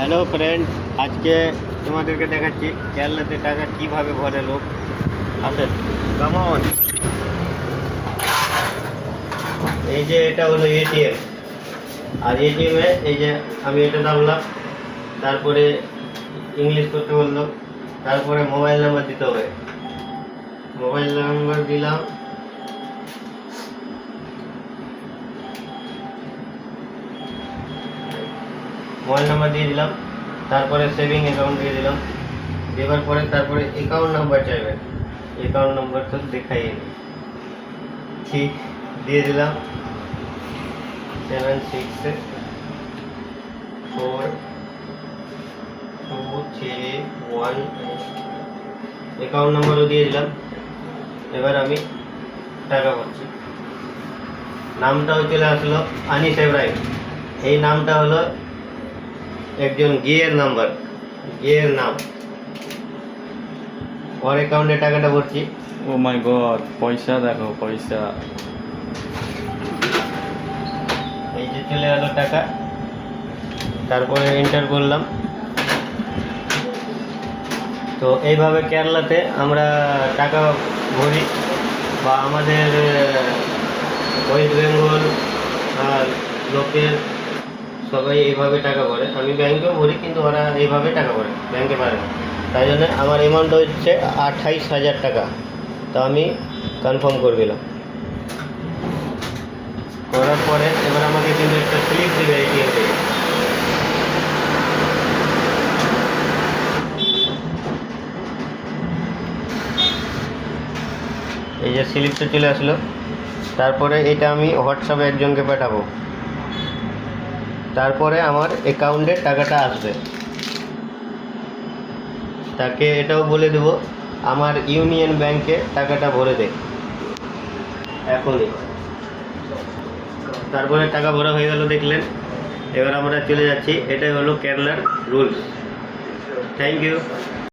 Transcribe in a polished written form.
Hello friend, আজকে তোমাদেরকে দেখাচ্ছি কেরালাতে টাকা কিভাবে ভরে লোক। আসেন, কেমন? এই যে এটা হলো এটিএম, আর এটিএমে এই যে আমি এটা দাবলাম, তারপরে ইংলিশ করতে বললো, তারপরে মোবাইল নাম্বার দিতে হবে। মোবাইল নাম্বার দিলাম, মোবাইল নাম্বার দিয়ে দিলাম, তারপরে সেভিং অ্যাকাউন্ট দিয়ে দিলাম। দেওয়ার পরে তারপরে অ্যাকাউন্ট নাম্বার চাইবে। অ্যাকাউন্ট নাম্বার তো দেখাই, ঠিক দিয়ে দিলাম 764 2 3 1। অ্যাকাউন্ট নাম্বারও দিয়ে দিলাম। এবার আমি টাকা ভরছি। নামটাও চলে আসলো আনিস ইব্রাহিম। এই নামটা হলো একজন গিয়ের নাম্বার, গিয়ের নাম। ওর অ্যাকাউন্টে টাকাটা ভরছি। ও মাই গড, পয়সা দেখো পয়সা। এই যে চলে এলো টাকা, তারপরে এন্টার করলাম। তো এইভাবে কেরালাতে আমরা টাকা ভরি, বা আমাদের ওয়েস্ট বেঙ্গল লোকের সবাই এইভাবে টাকা ভরে। আমি ব্যাংকেও ভরি, কিন্তু ওরা এইভাবে টাকা ভরে, ব্যাংকে পারে না। তাই জন্য আমার অ্যামাউন্ট হচ্ছে 28,000 টাকা। তো আমি কনফার্ম করে দিলাম। করার পরে এবার আমাকে কিন্তু একটা স্লিপ দেবে এটিএম থেকে। এই যে স্লিপটা চলে আসলো। তারপরে এটা আমি হোয়াটসঅ্যাপে একজনকে পাঠাবো, তারপরে আমার অ্যাকাউন্টে টাকাটা আসবে। তাকে এটাও বলে দেবো আমার ইউনিয়ন ব্যাংকে টাকাটা ভরে দে এখনই। তারপরে টাকা ভরা হয়ে গেল, দেখলেন। এবার আমরা চলে যাচ্ছি। এটাই হলো কেরালার রুলস। Thank you.